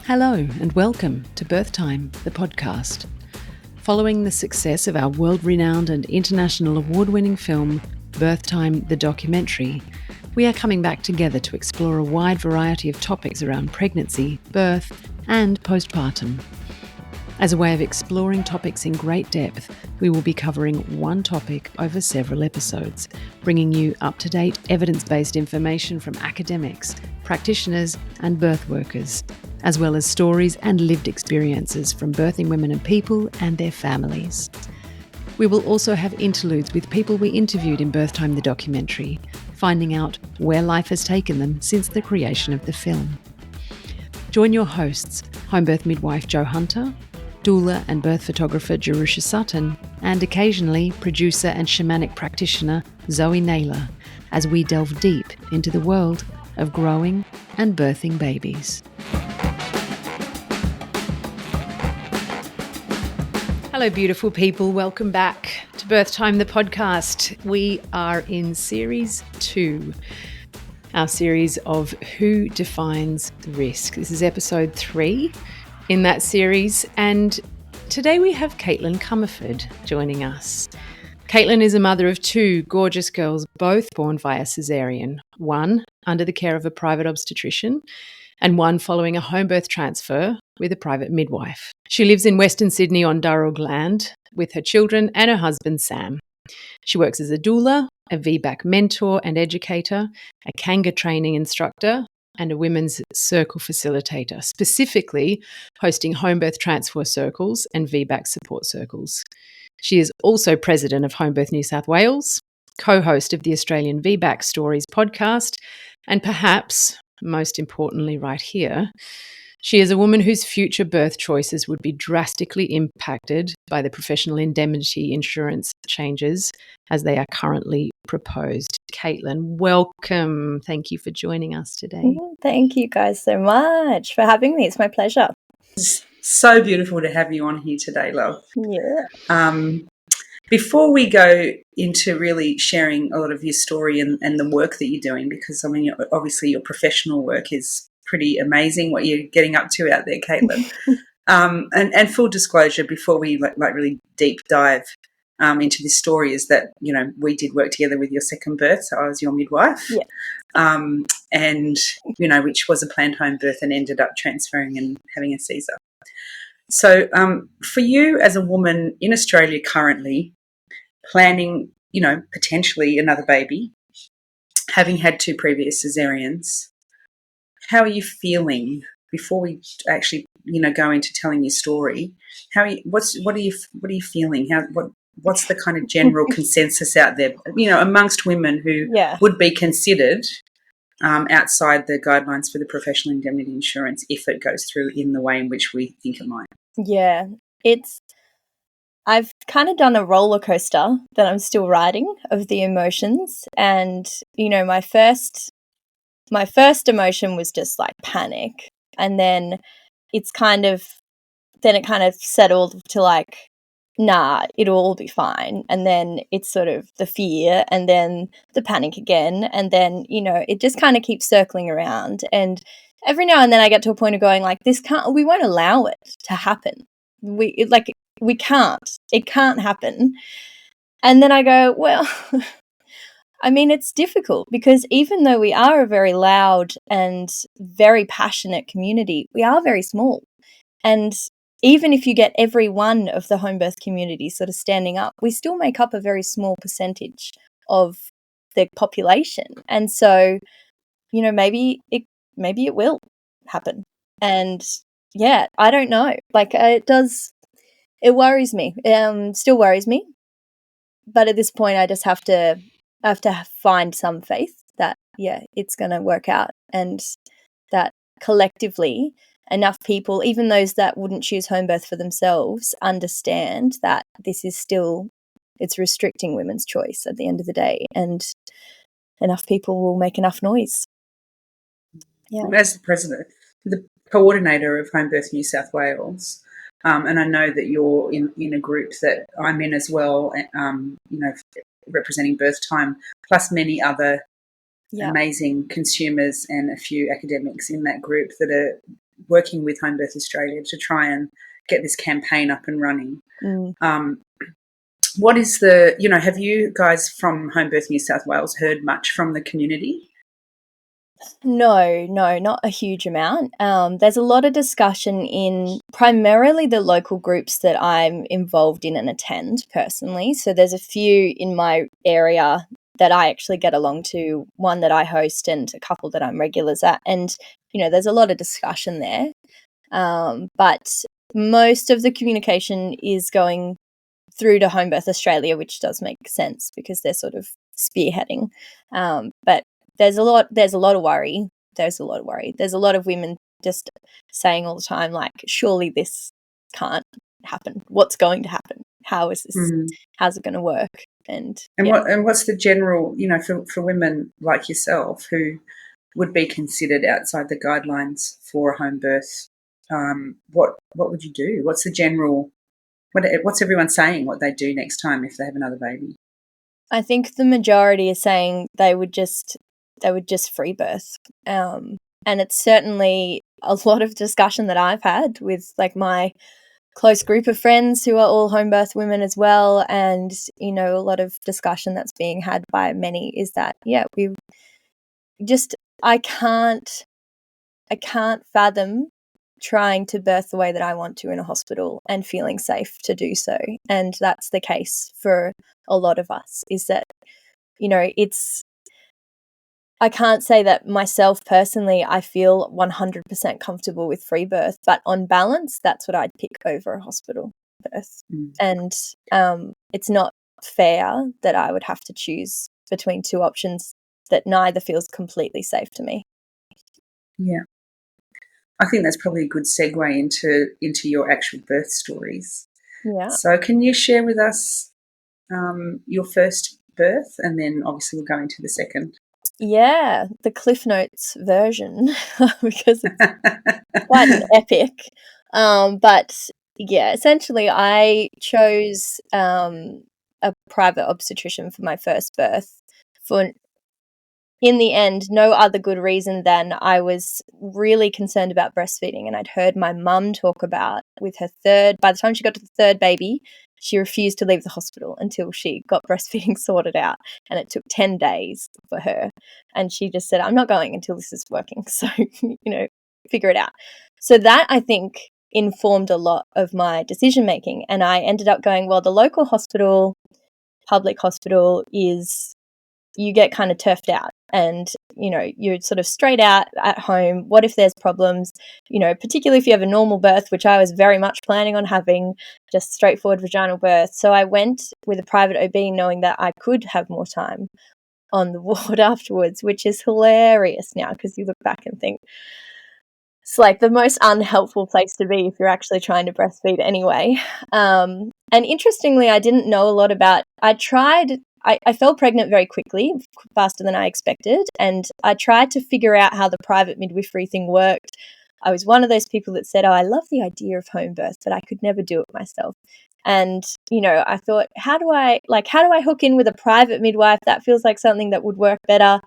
Hello and welcome to Birth Time, the podcast. Following the success of our world-renowned and international award-winning film, Birth Time, the documentary, we are coming back together to explore a wide variety of topics around pregnancy, birth, and postpartum. As a way of exploring topics in great depth, we will be covering one topic over several episodes, bringing you up-to-date evidence-based information from academics, practitioners, and birth workers, as well as stories and lived experiences from birthing women and people and their families. We will also have interludes with people we interviewed in Birth Time the documentary, finding out where life has taken them since the creation of the film. Join your hosts, homebirth midwife Jo Hunter, doula and birth photographer Jerusha Sutton, and occasionally producer and shamanic practitioner Zoe Naylor, as we delve deep into the world of growing and birthing babies. Hello, beautiful people. Welcome back to Birth Time, the podcast. We are in Series 2, our series of Who Defines Risk. This is episode 3 in that series, and today we have Katelyn Commerford joining us. Katelyn is a mother of 2 gorgeous girls, both born via caesarean, one under the care of a private obstetrician and one following a home birth transfer with a private midwife. She lives in Western Sydney on Darug land with her children and her husband Sam. She works as a doula, a VBAC mentor and educator, a Kangatraining instructor, and a women's circle facilitator, specifically hosting home birth transfer circles and VBAC support circles. She is also president of Home Birth New South Wales, co-host of the Australian VBAC Stories podcast, and perhaps, most importantly right here, she is a woman whose future birth choices would be drastically impacted by the Professional Indemnity Insurance changes as they are currently proposed. Katelyn, welcome. Thank you for joining us today. Thank you guys so much for having me. It's my pleasure. It's so beautiful to have you on here today, love. Yeah. Before we go into really sharing a lot of your story and the work that you're doing, because I mean, obviously your professional work is pretty amazing what you're getting up to out there, Katelyn. And full disclosure, before we like really deep dive into this story, is that, you know, we did work together with your second birth, so I was your midwife. Yeah. And, you know, which was a planned home birth and ended up transferring and having a caesar. So for you as a woman in Australia currently, planning, you know, potentially another baby, having had 2 previous caesareans, how are you feeling before we actually, you know, go into telling your story? What are you feeling? What's the kind of general consensus out there, you know, amongst women who would be considered outside the guidelines for the Professional Indemnity Insurance if it goes through in the way in which we think it might? Yeah. I've kind of done a roller coaster that I'm still riding of the emotions. And, you know, my first emotion was just like panic. And then it kind of settled to like, nah, it'll all be fine. And then it's sort of the fear and then the panic again. And then, you know, it just kind of keeps circling around. And every now and then I get to a point of going like, we won't allow it to happen. We can't. It can't happen. And then I go, well, I mean, it's difficult because even though we are a very loud and very passionate community, we are very small. And even if you get every one of the home birth community sort of standing up, we still make up a very small percentage of the population. And so, you know, maybe it will happen. And yeah, I don't know. Like it worries me. Still worries me. But at this point I just have to find some faith that, yeah, it's going to work out, and that collectively enough people, even those that wouldn't choose home birth for themselves, understand that this is still, it's restricting women's choice at the end of the day, and enough people will make enough noise. Yeah. As the coordinator of Home Birth New South Wales, and I know that you're in a group that I'm in as well, you know, representing Birth Time, plus many other amazing consumers and a few academics in that group that are working with Homebirth Australia to try and get this campaign up and running. What is have you guys from Homebirth New South Wales heard much from the community? No, not a huge amount. There's a lot of discussion in primarily the local groups that I'm involved in and attend personally. So there's a few in my area that I actually get along to, one that I host and a couple that I'm regulars at. And, there's a lot of discussion there. But most of the communication is going through to Homebirth Australia, which does make sense because they're sort of spearheading. But there's a lot of worry. There's a lot of women just saying all the time, like, surely this can't happen. What's going to happen? How is this? How's it going to work? And what's the general, for women like yourself who would be considered outside the guidelines for a home birth, what would you do? What's the general? What's everyone saying what they do next time if they have another baby? I think the majority is saying they would just free birth. And it's certainly a lot of discussion that I've had with like my close group of friends who are all home birth women as well. And, a lot of discussion that's being had by many is that, I can't fathom trying to birth the way that I want to in a hospital and feeling safe to do so. And that's the case for a lot of us, is that, I can't say that myself personally, I feel 100% comfortable with free birth, but on balance, that's what I'd pick over a hospital birth. And it's not fair that I would have to choose between two options that neither feels completely safe to me. Yeah. I think that's probably a good segue into your actual birth stories. Yeah. So can you share with us your first birth, and then obviously we'll go into the second? Yeah, the Cliff Notes version because it's quite an epic. But yeah, essentially I chose a private obstetrician for my first birth for, in the end, no other good reason than I was really concerned about breastfeeding, and I'd heard my mum talk about with her by the time she got to the third baby, she refused to leave the hospital until she got breastfeeding sorted out, and it took 10 days for her. And she just said, I'm not going until this is working. So, figure it out. So that, I think, informed a lot of my decision making. And I ended up going, well, the local hospital, public hospital, you get kind of turfed out, and you're sort of straight out at home. What if there's problems, particularly if you have a normal birth, which I was very much planning on having, just straightforward vaginal birth. So I went with a private OB knowing that I could have more time on the ward afterwards, which is hilarious now because you look back and think it's like the most unhelpful place to be if you're actually trying to breastfeed anyway. And interestingly, I didn't know a lot about, I fell pregnant very quickly, faster than I expected, and I tried to figure out how the private midwifery thing worked. I was one of those people that said, I love the idea of home birth, but I could never do it myself. And, I thought, how do I hook in with a private midwife? That feels like something that would work better.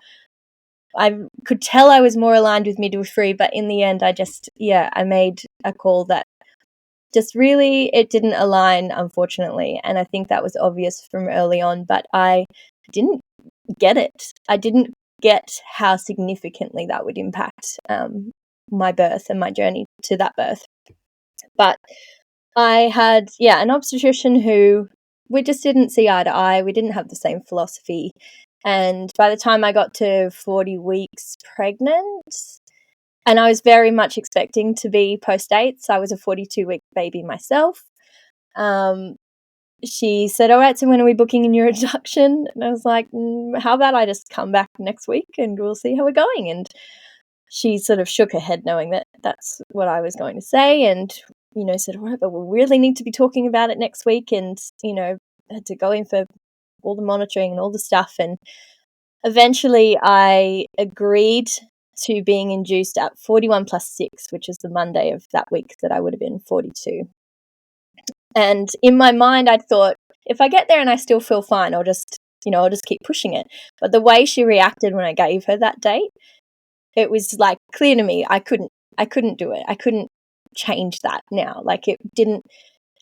I could tell I was more aligned with midwifery, but in the end, I made a call that just really, it didn't align, unfortunately. And I think that was obvious from early on, but I didn't get it. I didn't get how significantly that would impact my birth and my journey to that birth. But I had, an obstetrician who we just didn't see eye to eye. We didn't have the same philosophy. And by the time I got to 40 weeks pregnant, and I was very much expecting to be post-8, I was a 42-week baby myself. She said, all right, so when are we booking in your induction? And I was like, how about I just come back next week and we'll see how we're going? And she sort of shook her head knowing that that's what I was going to say, and, said, all right, but we really need to be talking about it next week, and, had to go in for all the monitoring and all the stuff. And eventually I agreed to being induced at 41 plus 6, which is the Monday of that week that I would have been 42. And in my mind, I thought, if I get there and I still feel fine, I'll just keep pushing it. But the way she reacted when I gave her that date, it was like clear to me I couldn't do it. I couldn't change that now. Like, it didn't,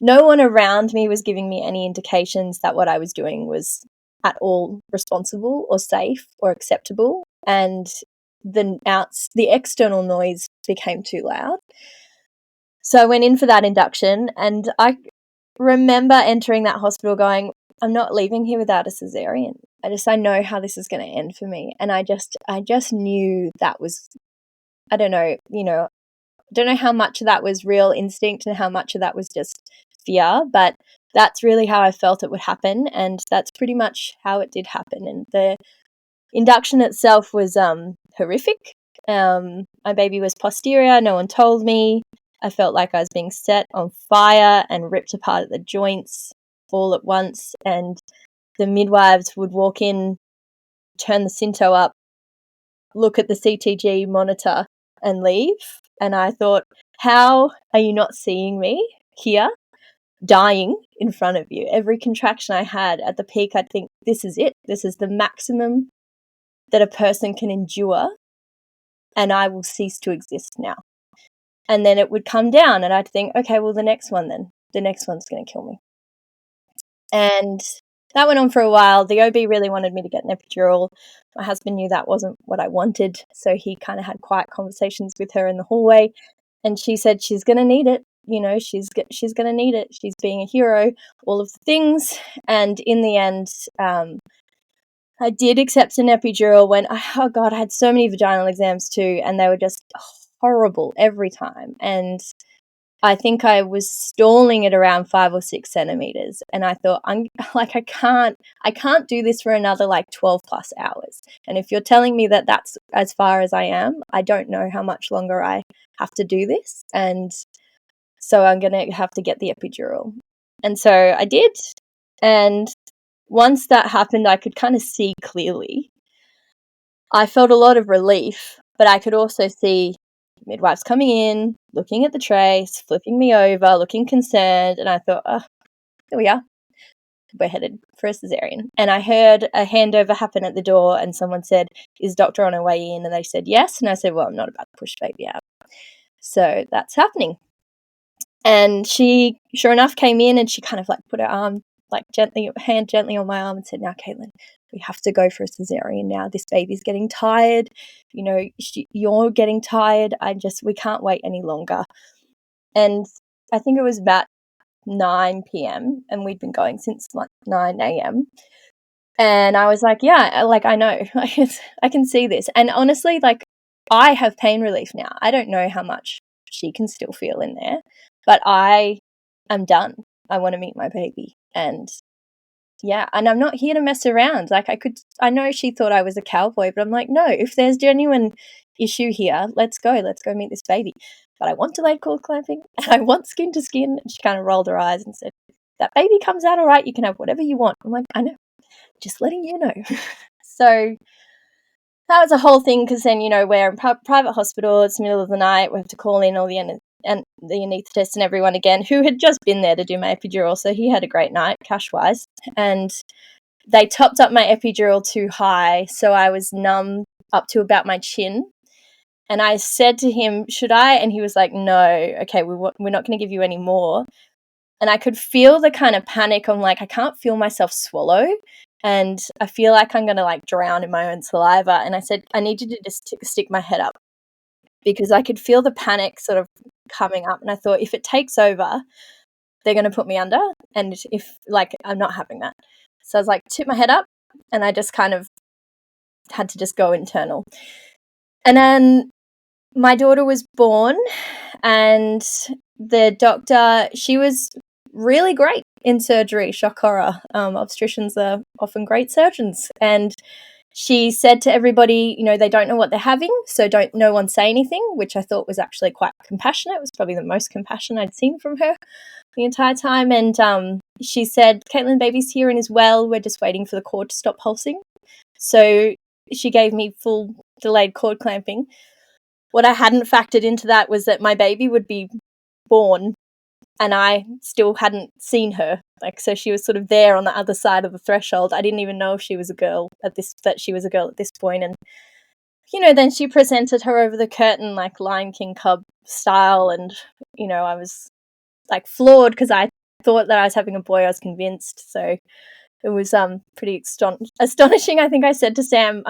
no one around me was giving me any indications that what I was doing was at all responsible or safe or acceptable. And the external noise became too loud. So I went in for that induction, and I remember entering that hospital going, I'm not leaving here without a caesarean. I know how this is going to end for me. And I just knew that was, I don't know how much of that was real instinct and how much of that was just fear, but that's really how I felt it would happen. And that's pretty much how it did happen. And the induction itself was horrific. My baby was posterior. No one told me. I felt like I was being set on fire and ripped apart at the joints all at once. And the midwives would walk in, turn the Synto up, look at the CTG monitor and leave. And I thought, how are you not seeing me here, dying in front of you? Every contraction I had at the peak, I'd think, this is it. This is the maximum that a person can endure, and I will cease to exist now. And then it would come down, and I'd think, okay, well, the next one then. The next one's going to kill me. And that went on for a while. The OB really wanted me to get an epidural. My husband knew that wasn't what I wanted, so he kind of had quiet conversations with her in the hallway, and she said she's going to need it. You know, she's going to need it. She's being a hero, all of the things. And in the end, I did accept an epidural when, oh God, I had so many vaginal exams too, and they were just horrible every time. And I think I was stalling at around 5 or 6 centimeters. And I thought, I can't do this for another 12 plus hours. And if you're telling me that that's as far as I am, I don't know how much longer I have to do this. And so I'm going to have to get the epidural. And so I did. And once that happened, I could kind of see clearly. I felt a lot of relief, but I could also see midwives coming in, looking at the trace, flipping me over, looking concerned, and I thought, oh, here we are. We're headed for a caesarean. And I heard a handover happen at the door, and someone said, is doctor on her way in? And they said, yes. And I said, well, I'm not about to push baby out. So that's happening. And she, sure enough, came in, and she kind of put her arm hand gently on my arm and said, now, Katelyn, we have to go for a caesarean now. This baby's getting tired. You know, you're getting tired. We can't wait any longer. And I think it was about 9 p.m. and we'd been going since 9 a.m. And I was like, yeah, I know, I can see this. And honestly, I have pain relief now. I don't know how much she can still feel in there, but I am done. I want to meet my baby. And yeah, and I'm not here to mess around. I know she thought I was a cowboy, but I'm like, no, if there's genuine issue here, let's go meet this baby. But I want delayed cord clamping, and I want skin to skin. And she kind of rolled her eyes and said, that baby comes out all right, you can have whatever you want. I'm like, I know, just letting you know. So that was a whole thing, because then, we're in private hospital, it's the middle of the night, we have to call in all the anaesthetist and everyone again, who had just been there to do my epidural, so he had a great night, cash-wise. And they topped up my epidural too high, so I was numb up to about my chin. And I said to him, should I? And he was like, no, okay, we're not going to give you any more. And I could feel the kind of panic. I'm like, I can't feel myself swallow. And I feel like I'm going to drown in my own saliva. And I said, I need you to just stick my head up, because I could feel the panic sort of coming up. And I thought, if it takes over, they're going to put me under. And if I'm not having that. So I was like, tip my head up. And I just kind of had to just go internal. And then my daughter was born, and the doctor, she was really great in surgery, shock horror. Obstetricians are often great surgeons. And she said to everybody, they don't know what they're having, so don't no one say anything, which I thought was actually quite compassionate. It was probably the most compassion I'd seen from her the entire time. And she said, Katelyn, baby's here and is well. We're just waiting for the cord to stop pulsing. So she gave me full delayed cord clamping. What I hadn't factored into that was that my baby would be born and I still hadn't seen her. So she was sort of there on the other side of the threshold. I didn't even know if she was a girl at this point. And then she presented her over the curtain like Lion King cub style, and I was like floored because I thought that I was having a boy. I was convinced, so it was pretty astonishing. I think I said to Sam,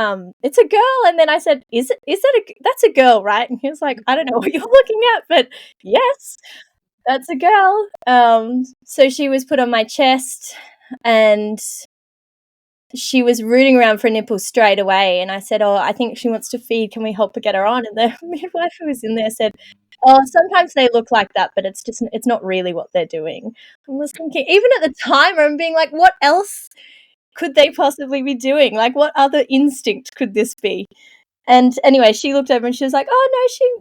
"It's a girl," and then I said, "Is that that's a girl, right?" And he was like, "I don't know what you're looking at, but yes, that's a girl." So she was put on my chest, and she was rooting around for a nipple straight away, and I said, "Oh, I think she wants to feed. Can we help her get her on?" And the midwife who was in there said, "Oh, sometimes they look like that, but it's not really what they're doing." I was thinking, even at the time, I'm being like, what else could they possibly be doing? Like, what other instinct could this be? And anyway, she looked over and she was like, "Oh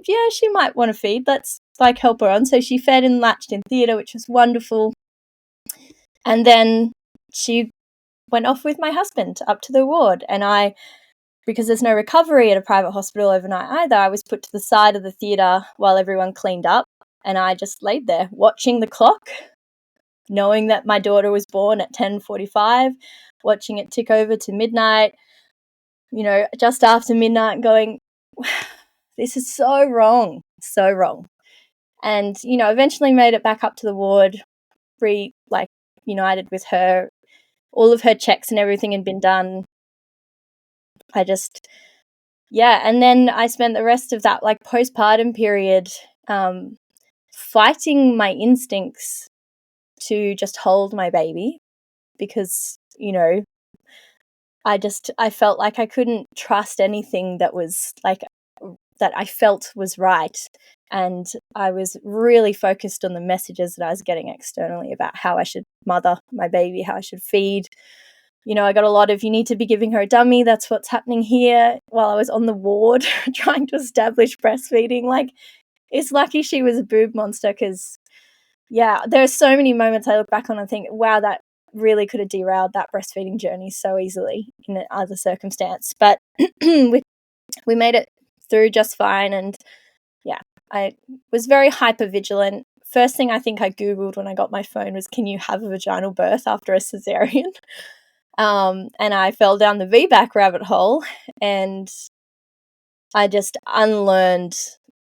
no, she might want to feed. Let's like help her on." So she fed and latched in theatre, which was wonderful. And then she went off with my husband up to the ward, and because there's no recovery at a private hospital overnight either, I was put to the side of the theatre while everyone cleaned up, and I just laid there watching the clock, knowing that my daughter was born at 10:45, watching it tick over to midnight, just after midnight, going, this is so wrong, so wrong. And, eventually made it back up to the ward, united with her. All of her checks and everything had been done. And then I spent the rest of that postpartum period fighting my instincts to just hold my baby, because I felt like I couldn't trust anything that was that I felt was right, and I was really focused on the messages that I was getting externally about how I should mother my baby, how I should feed. I got a lot of, "You need to be giving her a dummy, that's what's happening here," while I was on the ward trying to establish breastfeeding. It's lucky she was a boob monster, because, there are so many moments I look back on and think, wow, that really could have derailed that breastfeeding journey so easily in other circumstance. But we made it through just fine, and, I was very hyper-vigilant. First thing I think I Googled when I got my phone was, can you have a vaginal birth after a caesarean? And I fell down the VBAC rabbit hole, and I just unlearned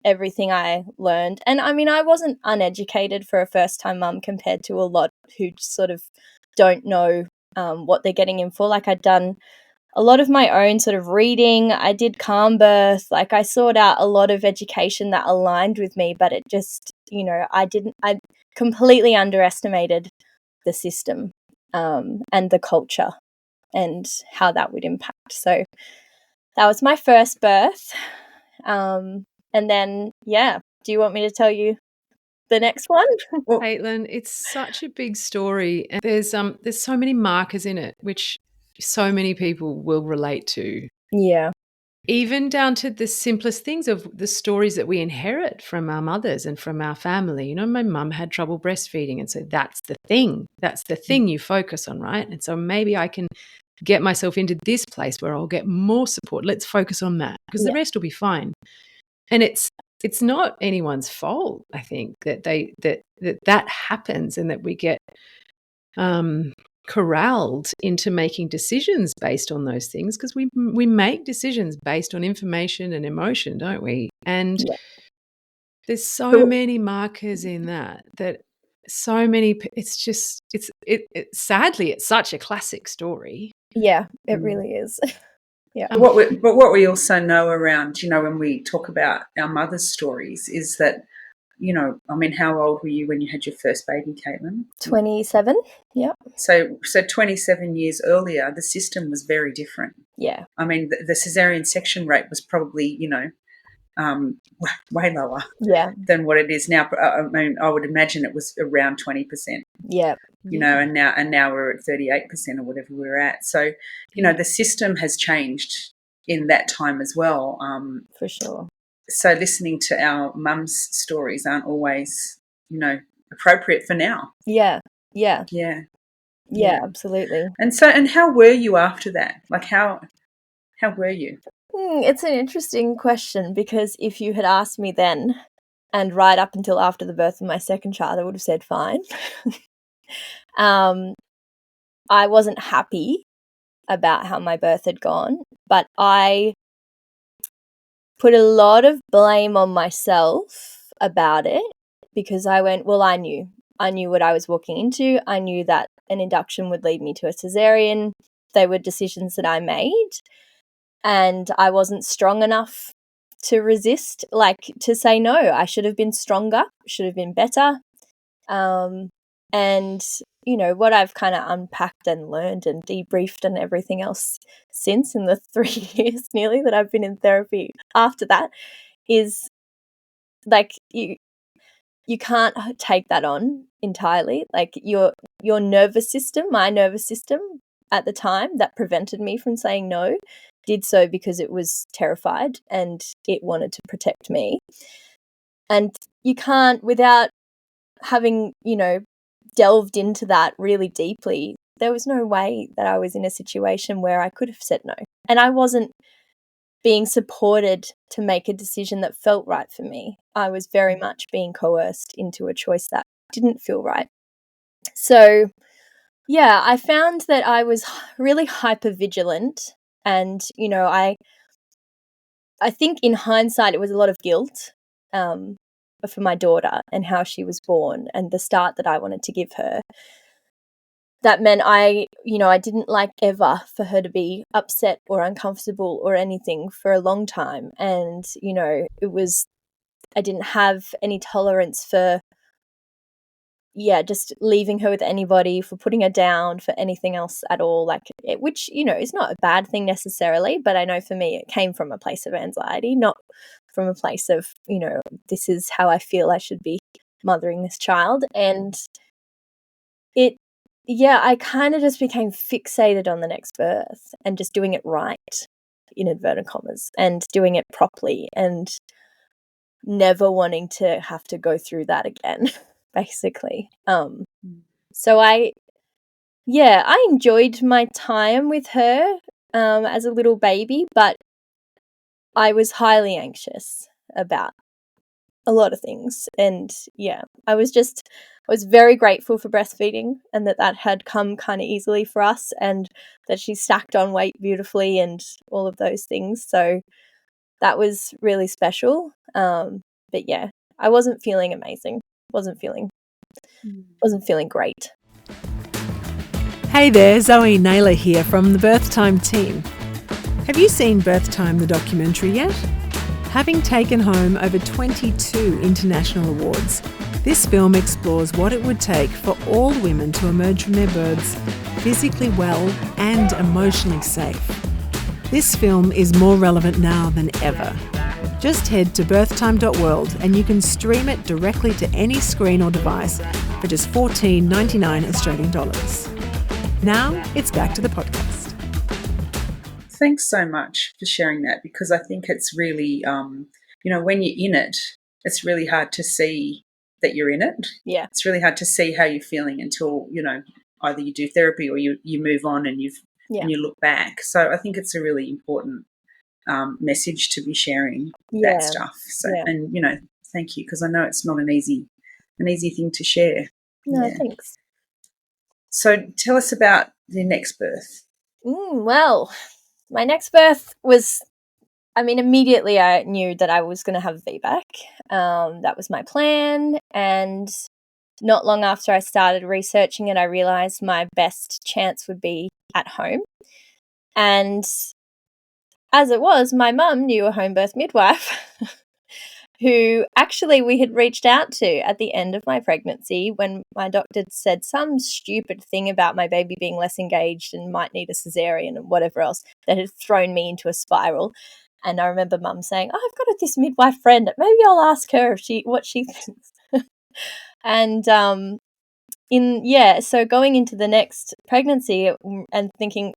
everything I learned. And I mean, I wasn't uneducated for a first-time mum compared to a lot who sort of don't know what they're getting in for. I'd done a lot of my own sort of reading. I did Childbirth. I sought out a lot of education that aligned with me, but it just, I completely underestimated the system and the culture and how that would impact. So that was my first birth. And then, do you want me to tell you the next one? Katelyn, it's such a big story, and there's so many markers in it which so many people will relate to. Yeah. Even down to the simplest things of the stories that we inherit from our mothers and from our family. My mum had trouble breastfeeding, and so that's the thing. That's the thing you focus on, right? And so maybe I can get myself into this place where I'll get more support. Let's focus on that, because the rest will be fine. And it's not anyone's fault, I think, that happens, and that we get corralled into making decisions based on those things, because we make decisions based on information and emotion, don't we? And there's so many markers in that so many. It's just sadly it's such a classic story. Yeah, it really is. Yeah. But what we also know around, when we talk about our mothers' stories, is that, how old were you when you had your first baby, Katelyn? 27. Yeah. So 27 years earlier, the system was very different. Yeah. I mean, the caesarean section rate was probably, way lower than what it is now. I mean, I would imagine it was around 20%. Yeah. And now we're at 38% or whatever we're at. So, the system has changed in that time as well. For sure. So listening to our mums' stories aren't always, appropriate for now. Yeah. Yeah. Yeah. Yeah, absolutely. And how were you after that? How were you? It's an interesting question, because if you had asked me then and right up until after the birth of my second child, I would have said fine. I wasn't happy about how my birth had gone, but I put a lot of blame on myself about it, because I went, well, I knew what I was walking into. I knew that an induction would lead me to a caesarean. They were decisions that I made, and I wasn't strong enough to resist, like to say no. I should have been stronger, should have been better. And, you know, what I've kind of unpacked and learned and debriefed and everything else since, in the 3 years nearly that I've been in therapy after that, is like you can't take that on entirely. Like your nervous system, my nervous system at the time that prevented me from saying no, did so because it was terrified and it wanted to protect me. And you can't, without having, you know, delved into that really deeply, there was no way that I was in a situation where I could have said no. And I wasn't being supported to make a decision that felt right for me. I was very much being coerced into a choice that didn't feel right. So, yeah, I found that I was really hyper-vigilant, and, you know, I think in hindsight it was a lot of guilt for my daughter and how she was born and the start that I wanted to give her. That meant I didn't like ever for her to be upset or uncomfortable or anything for a long time. And, you know, I didn't have any tolerance for, just leaving her with anybody, for putting her down, for anything else at all, which, you know, is not a bad thing necessarily, but I know for me it came from a place of anxiety, not from a place of, you know, this is how I feel I should be mothering this child. And I kind of just became fixated on the next birth and just doing it right, in inverted commas, and doing it properly, and never wanting to have to go through that again, basically. So I enjoyed my time with her as a little baby, but I was highly anxious about a lot of things. And I was very grateful for breastfeeding, and that had come kind of easily for us, and that she stacked on weight beautifully and all of those things. So that was really special. But I wasn't feeling amazing. Wasn't feeling great. Hey there, Zoe Naylor here from the Birth Time team. Have you seen Birth Time, the documentary, yet? Having taken home over 22 international awards, this film explores what it would take for all women to emerge from their births physically well and emotionally safe. This film is more relevant now than ever. Just head to birthtime.world and you can stream it directly to any screen or device for just $14.99 Australian dollars. Now it's back to the podcast. Thanks so much for sharing that, because I think it's really, when you're in it, it's really hard to see that you're in it. Yeah. It's really hard to see how you're feeling until, you know, either you do therapy or you move on and you look back. So I think it's a really important message to be sharing that stuff. So, and, you know, thank you, because I know it's not an easy thing to share. No, thanks. So tell us about the next birth. Well, my next birth was, immediately I knew that I was going to have a VBAC. That was my plan. And not long after I started researching it, I realised my best chance would be at home. And as it was, my mum knew a home birth midwife who actually we had reached out to at the end of my pregnancy when my doctor said some stupid thing about my baby being less engaged and might need a caesarean and whatever else that had thrown me into a spiral. And I remember mum saying, oh, I've got this midwife friend. Maybe I'll ask her what she thinks. And so going into the next pregnancy and thinking,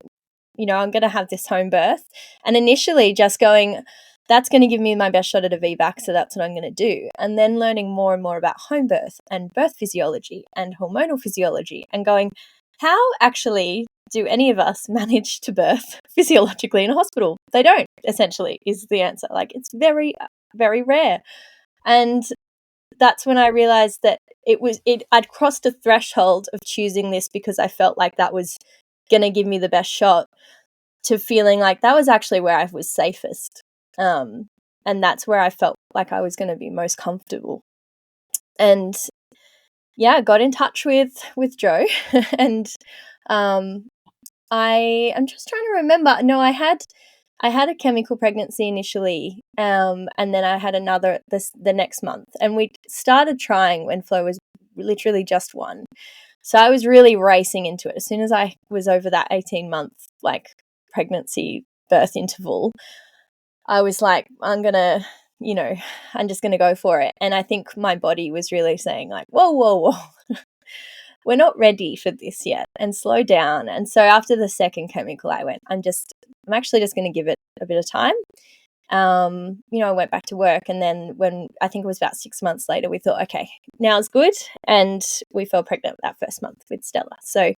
you know, I'm going to have this home birth, and initially just going, that's going to give me my best shot at a VBAC, so that's what I'm going to do. And then learning more and more about home birth and birth physiology and hormonal physiology, and going, how actually do any of us manage to birth physiologically in a hospital? They don't, essentially, is the answer. Like, it's very, very rare. And that's when I realized that I'd crossed a threshold of choosing this because I felt like that was going to give me the best shot, to feeling like that was actually where I was safest. And that's where I felt like I was going to be most comfortable. And yeah, I got in touch with Jo and I am just trying to remember. No, I had a chemical pregnancy initially, and then I had another the next month, and we started trying when Flo was literally just 1. So I was really racing into it. As soon as I was over that 18-month like pregnancy birth interval, I was like, I'm just gonna go for it. And I think my body was really saying like, whoa, whoa, whoa. We're not ready for this yet, and slow down. And so after the second chemical, I went, I'm actually just going to give it a bit of time. I went back to work, and then when I think it was about 6 months later, we thought, okay, now's good. And we fell pregnant that first month with Stella. So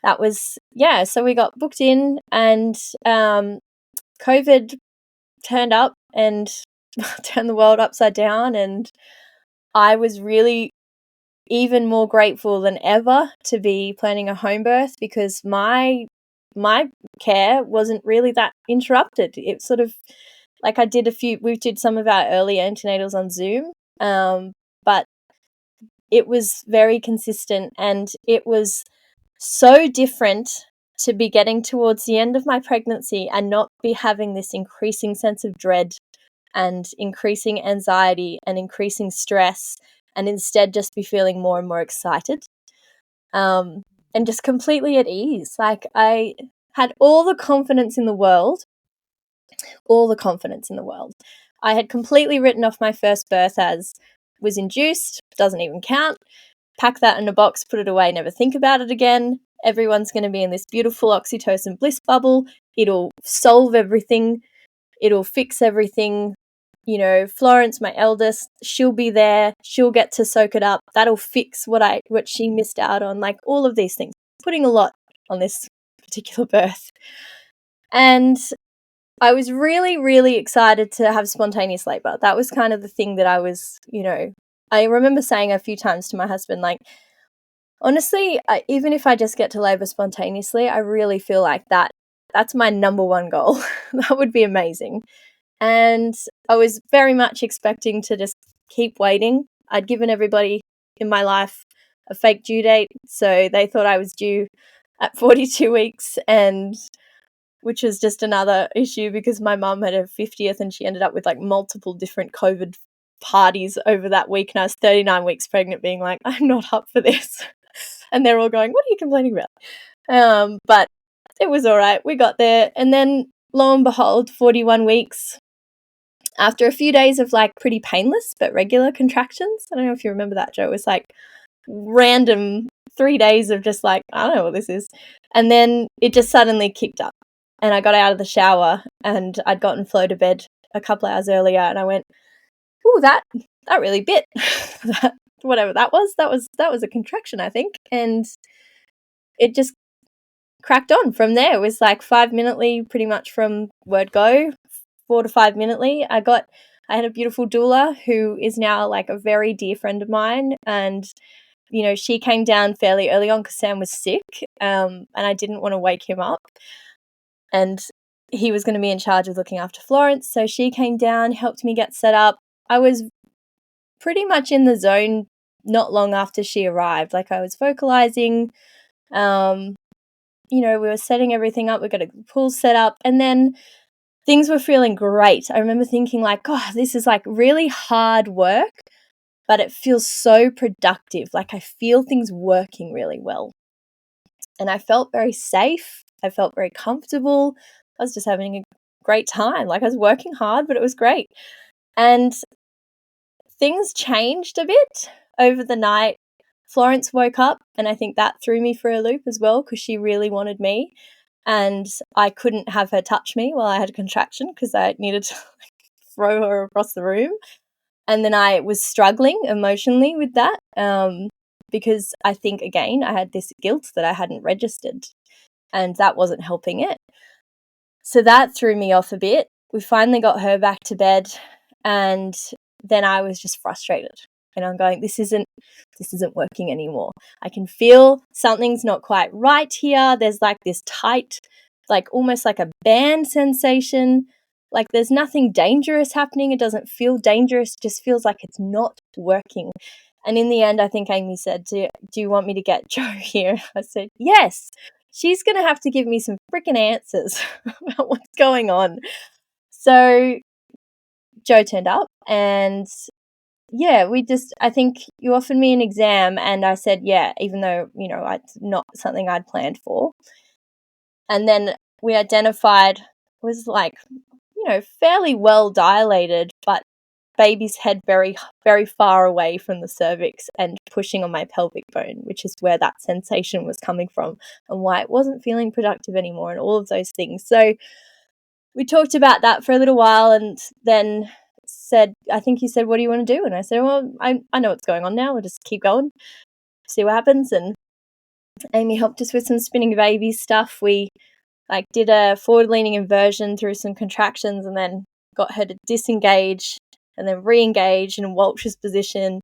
that was, so we got booked in, and COVID turned up and turned the world upside down. And I was really even more grateful than ever to be planning a home birth, because my care wasn't really that interrupted. It sort of like we did some of our early antenatals on Zoom, but it was very consistent, and it was so different to be getting towards the end of my pregnancy and not be having this increasing sense of dread and increasing anxiety and increasing stress, and instead just be feeling more and more excited, and just completely at ease. Like I had all the confidence in the world. I had completely written off my first birth as was induced, doesn't even count. Pack that in a box, put it away, never think about it again. Everyone's going to be in this beautiful oxytocin bliss bubble. It'll solve everything. It'll fix everything. Florence, my eldest, she'll be there. She'll get to soak it up. That'll fix what she missed out on. Like all of these things, putting a lot on this particular birth. And I was really, really excited to have spontaneous labor. That was kind of the thing that I was, I remember saying a few times to my husband, like, honestly, even if I just get to labor spontaneously, I really feel like that's my number one goal. That would be amazing. And I was very much expecting to just keep waiting. I'd given everybody in my life a fake due date, so they thought I was due at 42 weeks, and which was just another issue because my mum had her 50th and she ended up with like multiple different COVID parties over that week, and I was 39 weeks pregnant being like, I'm not up for this. And they're all going, what are you complaining about? But it was all right. We got there. And then lo and behold, 41 weeks, after a few days of like pretty painless but regular contractions. I don't know if you remember that, Jo. It was like random 3 days of just like, I don't know what this is. And then it just suddenly kicked up. And I got out of the shower, and I'd gotten Flo to bed a couple hours earlier, and I went, ooh, that really bit. Whatever that was a contraction, I think. And it just cracked on from there. It was like 5 minutely, pretty much from word go, 4 to 5 minutely. I had a beautiful doula who is now like a very dear friend of mine, and she came down fairly early on because Sam was sick, and I didn't want to wake him up, and he was going to be in charge of looking after Florence. So she came down, helped me get set up. I was pretty much in the zone not long after she arrived. Like I was vocalizing, we were setting everything up. We got a pool set up, and then things were feeling great. I remember thinking like, God, this is like really hard work, but it feels so productive. Like I feel things working really well. And I felt very safe. I felt very comfortable. I was just having a great time. Like I was working hard, but it was great. And things changed a bit over the night. Florence woke up, and I think that threw me for a loop as well because she really wanted me. And I couldn't have her touch me while I had a contraction because I needed to throw her across the room. And then I was struggling emotionally with that because I think, again, I had this guilt that I hadn't registered, and that wasn't helping it. So that threw me off a bit. We finally got her back to bed, and then I was just frustrated. And I'm going, this isn't working anymore. I can feel something's not quite right here. There's like this tight, like almost like a band sensation. Like there's nothing dangerous happening. It doesn't feel dangerous. It just feels like it's not working. And in the end, I think Amy said, do you want me to get Jo here? I said, yes. She's going to have to give me some freaking answers about what's going on. So Jo turned up and yeah, I think you offered me an exam and I said, yeah, even though, it's not something I'd planned for. And then we identified, it was like, fairly well dilated, but baby's head very, very far away from the cervix and pushing on my pelvic bone, which is where that sensation was coming from and why it wasn't feeling productive anymore and all of those things. So we talked about that for a little while and then I think you said, what do you want to do? And I said, well, I know what's going on now. We'll just keep going, see what happens. And Amy helped us with some spinning baby stuff. We did a forward-leaning inversion through some contractions and then got her to disengage and then re-engage in a Walsh's position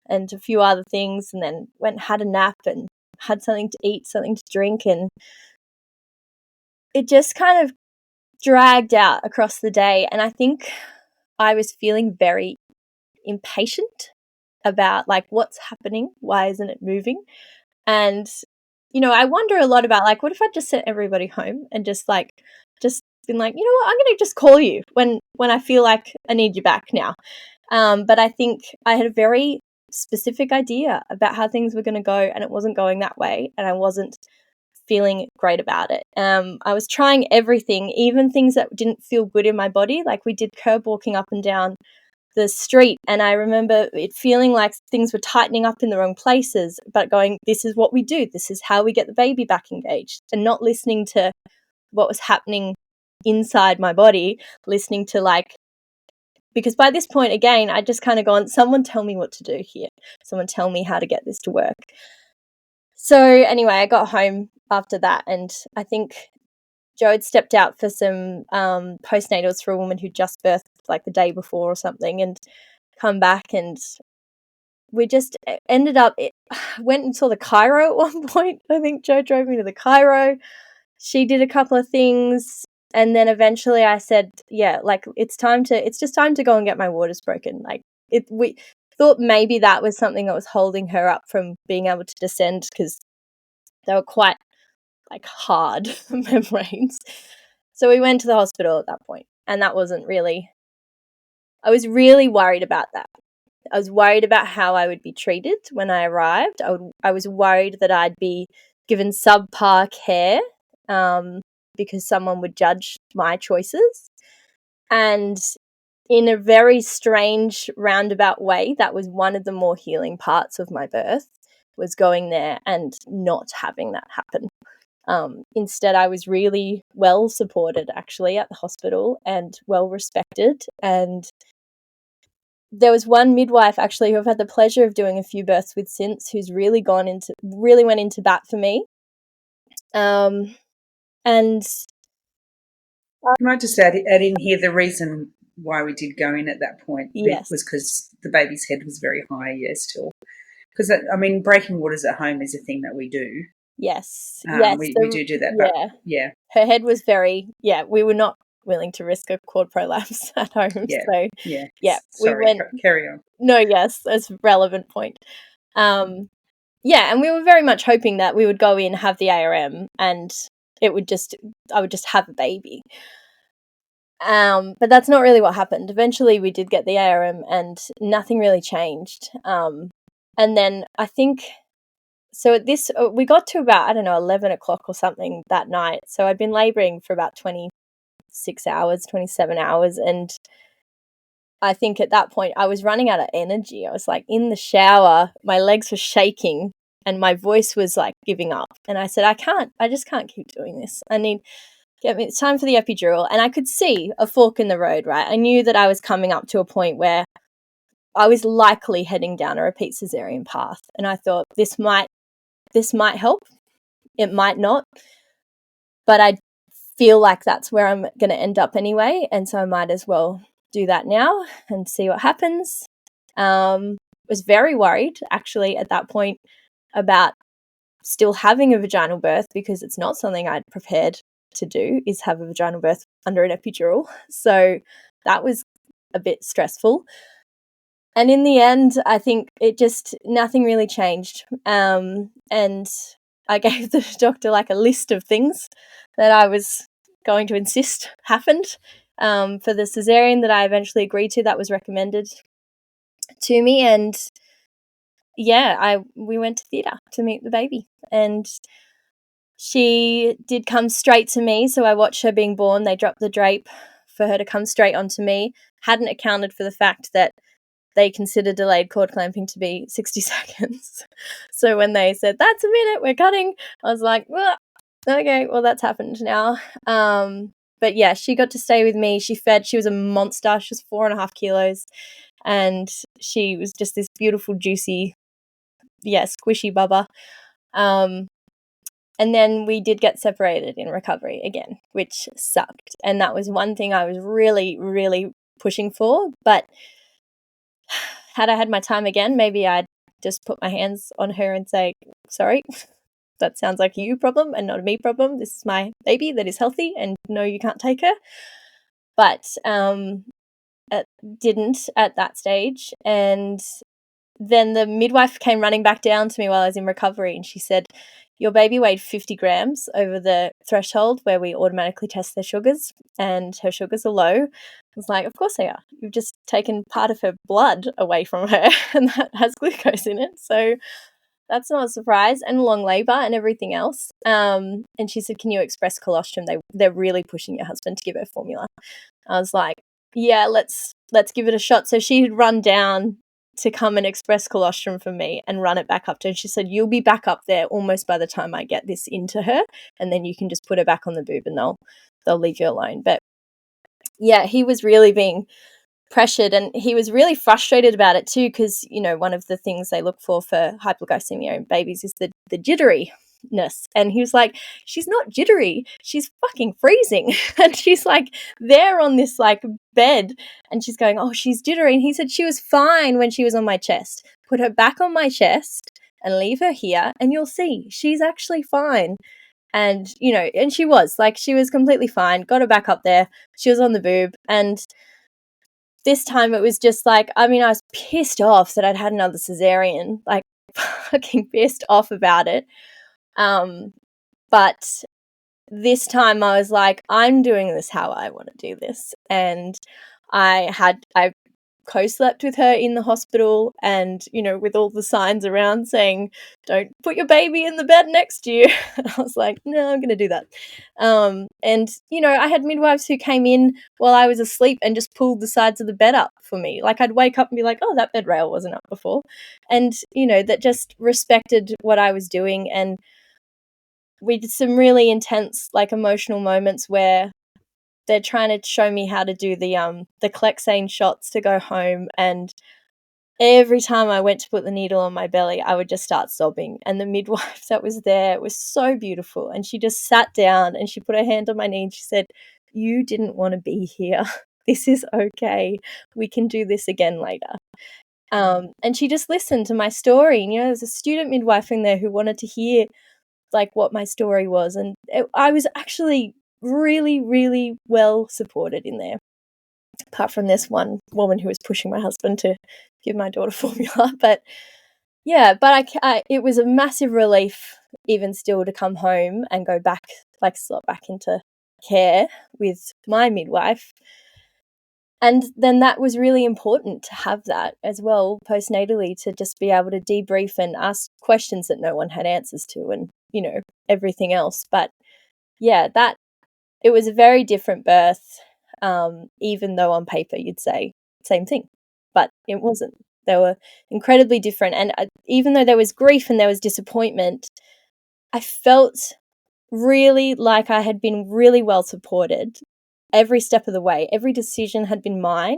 and a few other things, and then went and had a nap and had something to eat, something to drink, and it just kind of dragged out across the day. And I think I was feeling very impatient about what's happening, why isn't it moving? And I wonder a lot about what if I just sent everybody home and just been like, you know what, I'm going to just call you when I feel like I need you back now. But I think I had a very specific idea about how things were going to go, and it wasn't going that way, and I wasn't feeling great about it. I was trying everything, even things that didn't feel good in my body. We did curb walking up and down the street, and I remember it feeling like things were tightening up in the wrong places, but going, this is what we do, this is how we get the baby back engaged, and not listening to what was happening inside my body, listening to because by this point, again, I just kind of gone, someone tell me what to do here, someone tell me how to get this to work. So anyway, I got home after that, and I think Jo had stepped out for some postnatals for a woman who just birthed the day before or something, and come back, and we just ended up, went and saw the chiro at one point. I think Jo drove me to the chiro. She did a couple of things, and then eventually I said, yeah, it's just time to go and get my waters broken. We thought maybe that was something that was holding her up from being able to descend, because they were quite hard membranes. So we went to the hospital at that point, and that wasn't really, I was really worried about that. I was worried about how I would be treated when I arrived. I was worried that I'd be given subpar care because someone would judge my choices. And in a very strange roundabout way, that was one of the more healing parts of my birth, was going there and not having that happen. Instead, I was really well supported actually at the hospital and well respected. And there was one midwife actually who I've had the pleasure of doing a few births with since, who's really went into bat for me. And I might just add in here the reason why we did go in at that point. Yes. Was because the baby's head was very high, still. Because, breaking waters at home is a thing that we do. Yes. We do that. Yeah. But, yeah. Her head was we were not willing to risk a cord prolapse at home. Yeah. So, yeah. Sorry, carry on. No, yes, that's a relevant point. And we were very much hoping that we would go in, have the ARM, and I would just have a baby. But that's not really what happened. Eventually we did get the ARM and nothing really changed. And then I think, so at this, we got to about, 11 o'clock or something that night. So I'd been labouring for about 26 hours, 27 hours. And I think at that point I was running out of energy. I was in the shower, my legs were shaking and my voice was giving up. And I said, I just can't keep doing this. It's time for the epidural. And I could see a fork in the road, right? I knew that I was coming up to a point where I was likely heading down a repeat caesarean path. And I thought, this might help. It might not. But I feel like that's where I'm going to end up anyway. And so I might as well do that now and see what happens. Was very worried actually at that point about still having a vaginal birth, because it's not something I'd prepared to do is have a vaginal birth under an epidural. So that was a bit stressful. And in the end, I think nothing really changed. And I gave the doctor like a list of things that I was going to insist happened for the caesarean that I eventually agreed to, that was recommended to me. And yeah, we went to theatre to meet the baby, and she did come straight to me. So I watched her being born. They dropped the drape for her to come straight onto me. Hadn't accounted for the fact that they consider delayed cord clamping to be 60 seconds. So when they said, that's a minute, we're cutting, I was like, well, okay, well, that's happened now. But yeah, she got to stay with me. She fed. She was a monster. She was 4.5 kilos. And she was just this beautiful, juicy, squishy bubba. And then we did get separated in recovery again, which sucked. And that was one thing I was really, really pushing for. But had I had my time again, maybe I'd just put my hands on her and say, sorry, that sounds like a you problem and not a me problem. This is my baby that is healthy, and no, you can't take her. But it didn't at that stage. And then the midwife came running back down to me while I was in recovery, and she said, your baby weighed 50 grams over the threshold where we automatically test their sugars, and her sugars are low. I was like, of course they are. You've just taken part of her blood away from her, and that has glucose in it. So that's not a surprise, and long labour and everything else. And she said, can you express colostrum? They're really pushing your husband to give her formula. I was like, yeah, let's give it a shot. So she had run down to come and express colostrum for me and run it back up to her. And she said, you'll be back up there almost by the time I get this into her, and then you can just put her back on the boob and they'll leave you alone. But yeah, he was really being pressured, and he was really frustrated about it too, because, you know, one of the things they look for hypoglycemia in babies is the jitteriness. And he was like, she's not jittery, she's fucking freezing. And she's like there on this like bed, and she's going, oh, she's jittery. And he said she was fine when she was on my chest. Put her back on my chest and leave her here, and you'll see she's actually fine. And, you know, and she was completely fine. Got her back up there. She was on the boob. And this time it was just like, I mean, I was pissed off that I'd had another caesarean, like fucking pissed off about it. But this time I was like, I'm doing this how I want to do this. And I co-slept with her in the hospital, and, you know, with all the signs around saying, don't put your baby in the bed next to you. And I was like, no, I'm going to do that. And, you know, I had midwives who came in while I was asleep and just pulled the sides of the bed up for me. Like, I'd wake up and be like, oh, that bed rail wasn't up before. And, you know, that just respected what I was doing. And we did some really intense, like, emotional moments where they're trying to show me how to do the Clexane shots to go home, and every time I went to put the needle on my belly, I would just start sobbing. And the midwife that was there was so beautiful, and she just sat down and she put her hand on my knee and she said, you didn't want to be here. This is okay. We can do this again later. And she just listened to my story. And, you know, there was a student midwife in there who wanted to hear like what my story was, and I was actually really, really well supported in there, apart from this one woman who was pushing my husband to give my daughter formula. But yeah, but it was a massive relief even still to come home and go back, like slot back into care with my midwife. And then that was really important to have that as well postnatally, to just be able to debrief and ask questions that no one had answers to, and, you know, everything else. But yeah, it was a very different birth, even though on paper you'd say same thing, but it wasn't. They were incredibly different. And even though there was grief and there was disappointment, I felt really like I had been really well supported every step of the way. Every decision had been mine,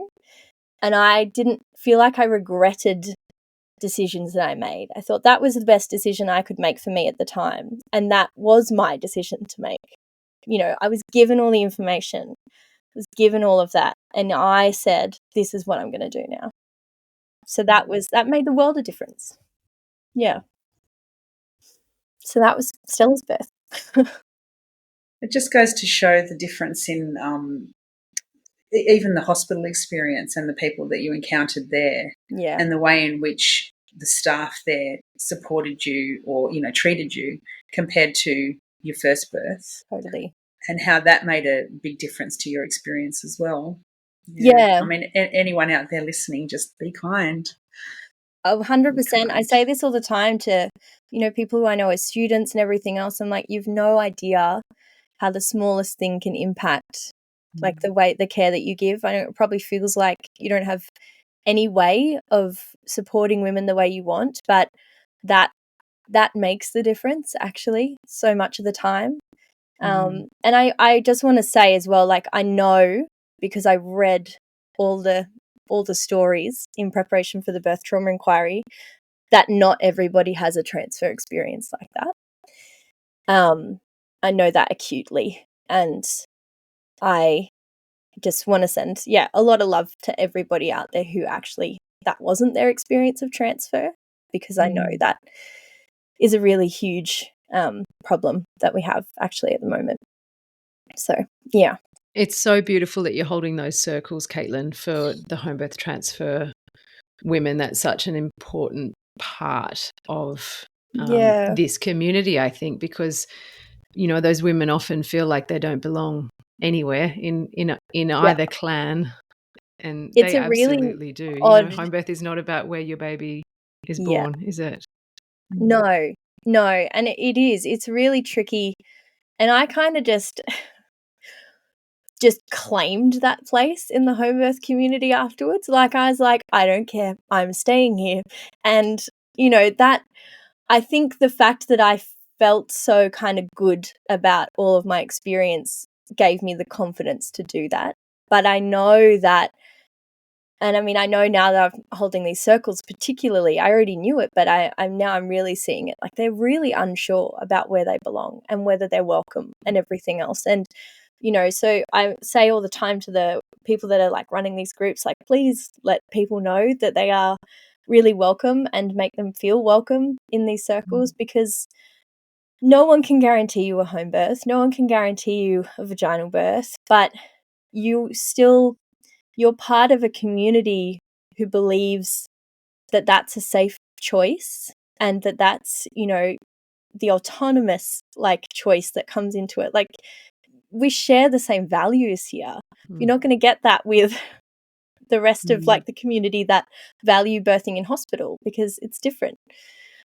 and I didn't feel like I regretted decisions that I made. I thought that was the best decision I could make for me at the time, and that was my decision to make. You know, I was given all the information, I was given all of that, and I said, this is what I'm going to do now. So that made the world a difference. Yeah. So that was Stella's birth. It just goes to show the difference in even the hospital experience and the people that you encountered there, Yeah. and the way in which the staff there supported you or, treated you compared to your first birth. Totally. And how that made a big difference to your experience as well. Yeah. I mean, anyone out there listening, just be kind. 100%. I say this all the time to, people who I know as students and everything else. I'm like, you've no idea how the smallest thing can impact like the care that you give. I know it probably feels like you don't have any way of supporting women the way you want, but that makes the difference actually so much of the time. And I just want to say as well, like, I know because I read all the stories in preparation for the birth trauma inquiry that not everybody has a transfer experience like that. I know that acutely, and I just want to send a lot of love to everybody out there who actually that wasn't their experience of transfer, because I know that is a really huge problem that we have actually at the moment. So, yeah. It's so beautiful that you're holding those circles, Katelyn, for the home birth transfer women. That's such an important part of this community, I think, because, those women often feel like they don't belong anywhere in either clan, and it's they a really absolutely do. odd... home birth is not about where your baby is born, is it? No, and it is. It's really tricky, and I kind of just claimed that place in the home birth community afterwards. Like, I was like, I don't care, I'm staying here. And that, I think the fact that I felt so kind of good about all of my experience gave me the confidence to do that. But I know that, and I mean, I know now that I'm holding these circles particularly, I already knew it, but I'm really seeing it. Like, they're really unsure about where they belong and whether they're welcome and everything else. And, so I say all the time to the people that are like running these groups, like, please let people know that they are really welcome and make them feel welcome in these circles, because no one can guarantee you a home birth. No one can guarantee you a vaginal birth, but you're part of a community who believes that that's a safe choice, and that that's, the autonomous like choice that comes into it. Like, we share the same values here. You're not going to get that with the rest of like the community that value birthing in hospital, because it's different.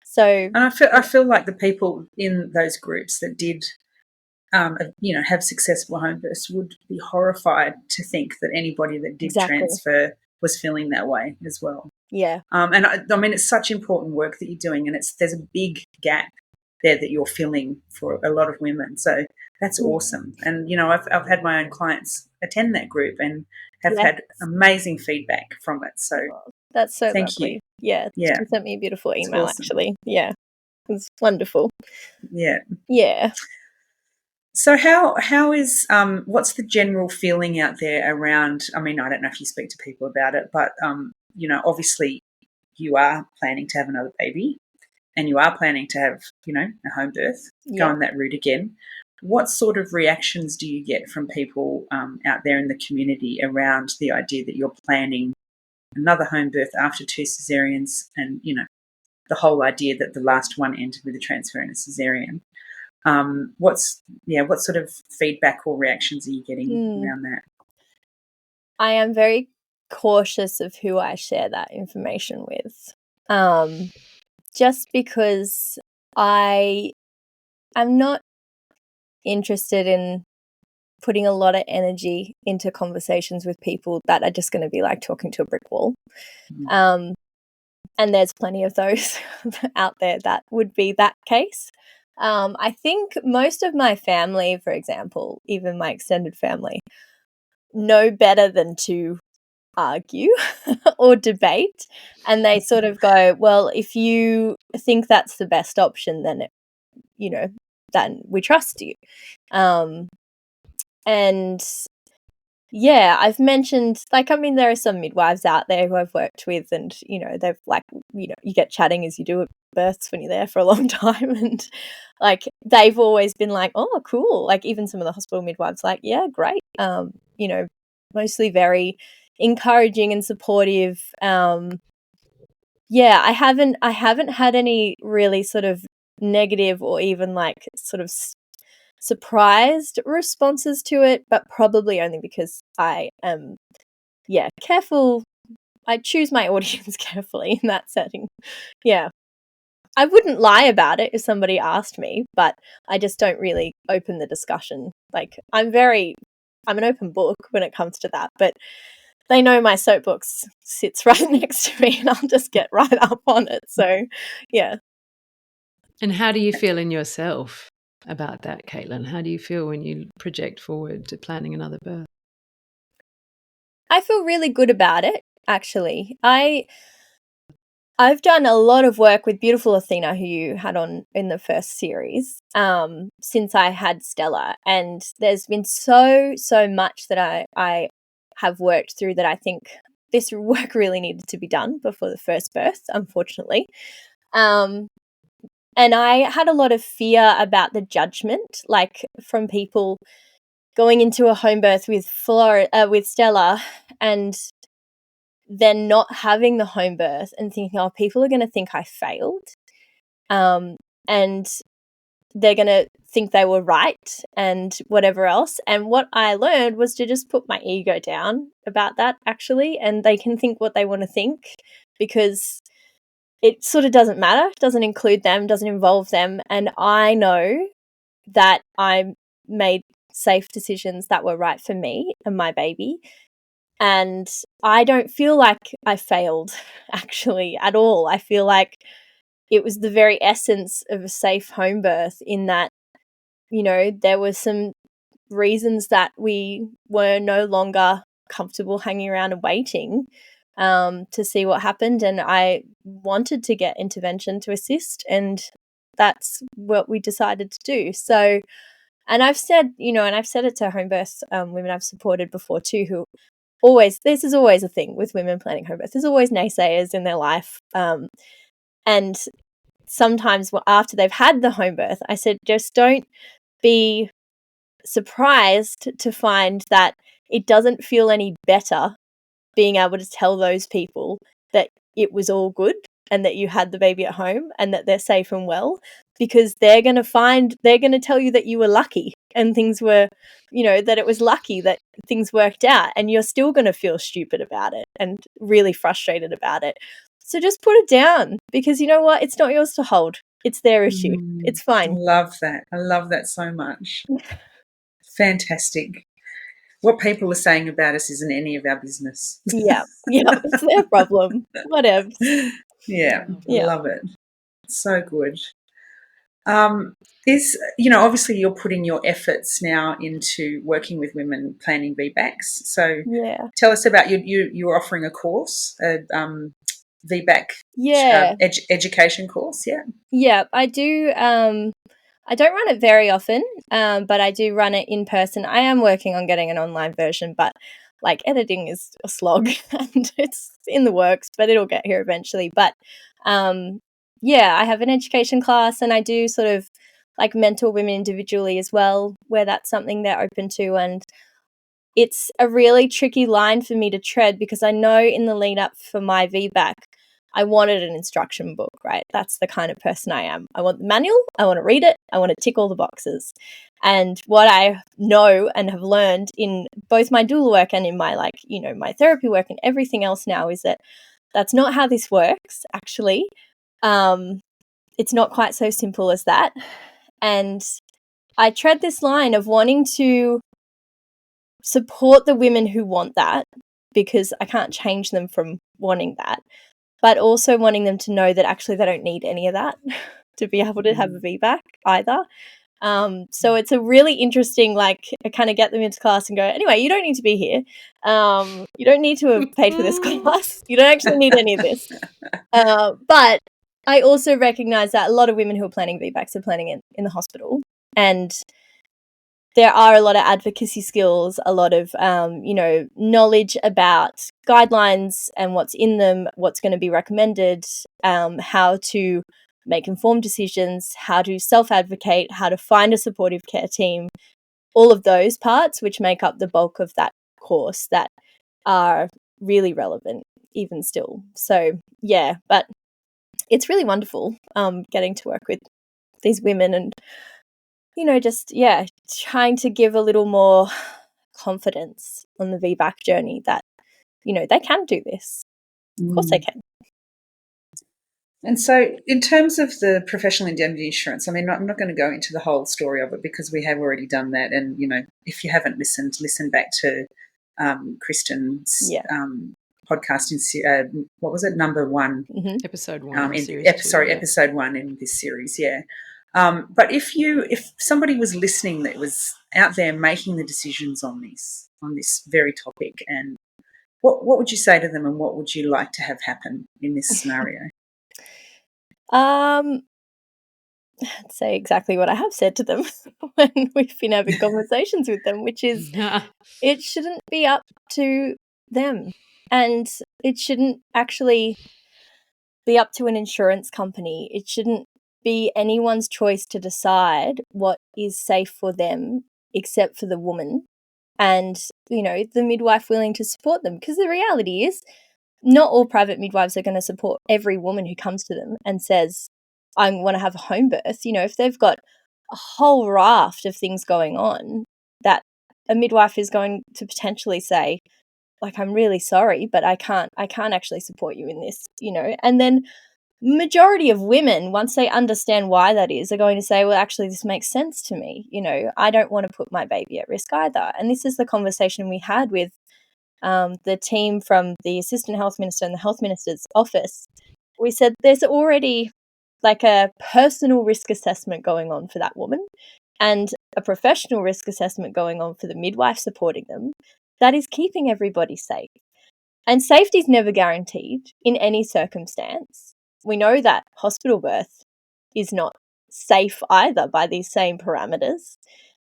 So, and I feel like the people in those groups that did have successful home births would be horrified to think that anybody that did transfer was feeling that way as well. Yeah. And I mean, it's such important work that you're doing, and there's a big gap there that you're filling for a lot of women. So that's awesome. And, I've had my own clients attend that group and have had amazing feedback from it. So that's so thank lovely. you. Yeah. Yeah. She sent me a beautiful email, actually. Yeah. It was wonderful. Yeah. Yeah. So how is what's the general feeling out there around? I mean, I don't know if you speak to people about it, but obviously you are planning to have another baby, and you are planning to have a home birth, go on that route again. What sort of reactions do you get from people out there in the community around the idea that you're planning another home birth after 2 caesareans, and the whole idea that the last one ended with a transfer and a caesarean? What sort of feedback or reactions are you getting around that? I am very cautious of who I share that information with, just because I am not interested in putting a lot of energy into conversations with people that are just going to be like talking to a brick wall. And there's plenty of those out there that would be that case. I think most of my family, for example, even my extended family, know better than to argue or debate. And they sort of go, well, if you think that's the best option, then, then we trust you. And yeah, I've mentioned, like, I mean, there are some midwives out there who I've worked with, and, they've like, you get chatting as you do births when you're there for a long time. And like, they've always been like, oh, cool. Like, even some of the hospital midwives, like, yeah, great. You know, mostly very encouraging and supportive. Yeah, I haven't had any really sort of negative or even like sort of surprised responses to it, but probably only because I am, careful. I choose my audience carefully in that setting. Yeah. I wouldn't lie about it if somebody asked me, but I just don't really open the discussion. Like, I'm an open book when it comes to that, but they know my soapbox sits right next to me and I'll just get right up on it. So, yeah. And how do you feel in yourself about that, Katelyn? How do you feel when you project forward to planning another birth? I feel really good about it, actually. I've done a lot of work with beautiful Athena, who you had on in the first series, since I had Stella. And there's been so much that I have worked through that I think this work really needed to be done before the first birth, unfortunately. And I had a lot of fear about the judgment, like from people going into a home birth with Stella and then not having the home birth and thinking, oh, people are going to think I failed. And they're going to think they were right and whatever else. And what I learned was to just put my ego down about that, actually. And they can think what they want to think, because it sort of doesn't matter, doesn't include them, doesn't involve them. And I know that I made safe decisions that were right for me and my baby. And I don't feel like I failed, actually, at all. I feel like it was the very essence of a safe home birth, in that, you know, there were some reasons that we were no longer comfortable hanging around and waiting to see what happened. And I wanted to get intervention to assist, and that's what we decided to do. So, and I've said, you know, and I've said it to home birth women I've supported before too, who this is always a thing with women planning home birth. There's always naysayers in their life. And sometimes after they've had the home birth, I said, just don't be surprised to find that it doesn't feel any better being able to tell those people that it was all good and that you had the baby at home and that they're safe and well, because they're going to tell you that you were lucky and things were, you know, that it was lucky that things worked out, and you're still going to feel stupid about it and really frustrated about it. So just put it down, because you know what? It's not yours to hold. It's their issue. It's fine. I love that. I love that so much. Fantastic. What people are saying about us isn't any of our business. Yeah, it's their problem. Whatever. Yeah, love it. So good. Obviously you're putting your efforts now into working with women planning VBACs. So tell us about you're offering a course, a VBAC education course. Yeah, I do. I don't run it very often, but I do run it in person. I am working on getting an online version, but like, editing is a slog and it's in the works, but it'll get here eventually. But I have an education class, and I do sort of like mentor women individually as well, where that's something they're open to. And it's a really tricky line for me to tread, because I know in the lead up for my VBAC, I wanted an instruction book, right? That's the kind of person I am. I want the manual, I want to read it, I want to tick all the boxes. And what I know and have learned in both my doula work and in my my therapy work and everything else now is that that's not how this works, actually. It's not quite so simple as that. And I tread this line of wanting to support the women who want that, because I can't change them from wanting that, but also wanting them to know that actually they don't need any of that to be able to have a VBAC either. So it's a really interesting, like, I kind of get them into class and go, anyway, you don't need to be here. You don't need to have paid for this class. You don't actually need any of this. But I also recognize that a lot of women who are planning VBACs are planning it in the hospital. And there are a lot of advocacy skills, a lot of, knowledge about guidelines and what's in them, what's going to be recommended, how to make informed decisions, how to self-advocate, how to find a supportive care team, all of those parts which make up the bulk of that course that are really relevant even still. So yeah, but it's really wonderful getting to work with these women and, you know, just, yeah, trying to give a little more confidence on the VBAC journey that, you know, they can do this. Of course they can. And so in terms of the professional indemnity insurance, I mean, I'm not going to go into the whole story of it because we have already done that. And, you know, if you haven't listened, listen back to Kristen's podcast in, what was it, number 1? Mm-hmm. Episode 1 in series 2. Episode 1 in this series, yeah. But if somebody was listening that was out there making the decisions on this very topic, and what would you say to them, and what would you like to have happen in this scenario? I'd say exactly what I have said to them when we've been having conversations with them, which is it shouldn't be up to them, and it shouldn't actually be up to an insurance company. It shouldn't be anyone's choice to decide what is safe for them except for the woman and, you know, the midwife willing to support them. Because the reality is not all private midwives are going to support every woman who comes to them and says, I want to have a home birth. You know, if they've got a whole raft of things going on, that a midwife is going to potentially say, like, I'm really sorry, but I can't actually support you in this, you know. And then majority of women, once they understand why that is, are going to say, well, actually, this makes sense to me. You know, I don't want to put my baby at risk either. And this is the conversation we had with the team from the Assistant Health Minister and the Health Minister's office. We said there's already like a personal risk assessment going on for that woman and a professional risk assessment going on for the midwife supporting them that is keeping everybody safe. And safety is never guaranteed in any circumstance. We know that hospital birth is not safe either by these same parameters.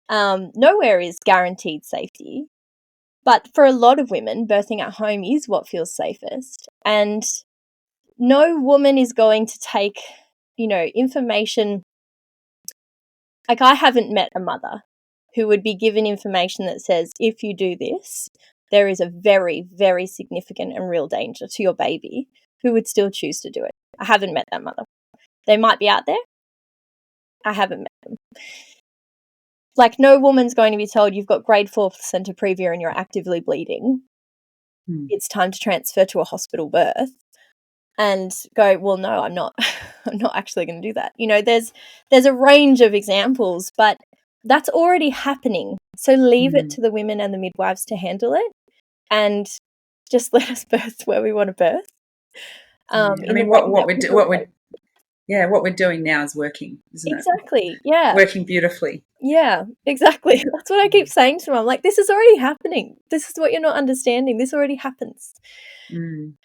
Nowhere is guaranteed safety. But for a lot of women, birthing at home is what feels safest. And no woman is going to take, you know, information. Like, I haven't met a mother who would be given information that says, if you do this, there is a very, very significant and real danger to your baby, who would still choose to do it. I haven't met that mother. They might be out there. I haven't met them. Like, no woman's going to be told you've got grade 4 placenta previa and you're actively bleeding. It's time to transfer to a hospital birth and go, well, no, I'm not. I'm not actually going to do that. You know, there's a range of examples, but that's already happening. So leave it to the women and the midwives to handle it and just let us birth where we want to birth. I mean, what we're doing now is working, isn't it? Exactly. Yeah. Working beautifully. Yeah, exactly. That's what I keep saying to them. I'm like, this is already happening. This is what you're not understanding. This already happens.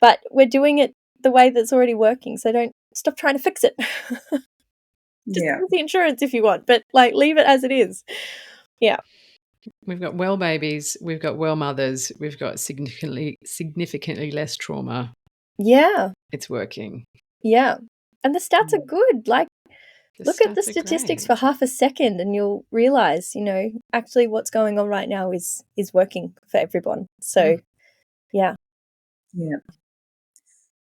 But we're doing it the way that's already working. So don't stop trying to fix it. Just use the insurance if you want, but like leave it as it is. Yeah. We've got well babies, we've got well mothers, we've got significantly less trauma. Yeah. It's working. Yeah. And the stats are good. Like, look at the statistics for half a second and you'll realise, you know, actually what's going on right now is working for everyone. So, yeah. Yeah.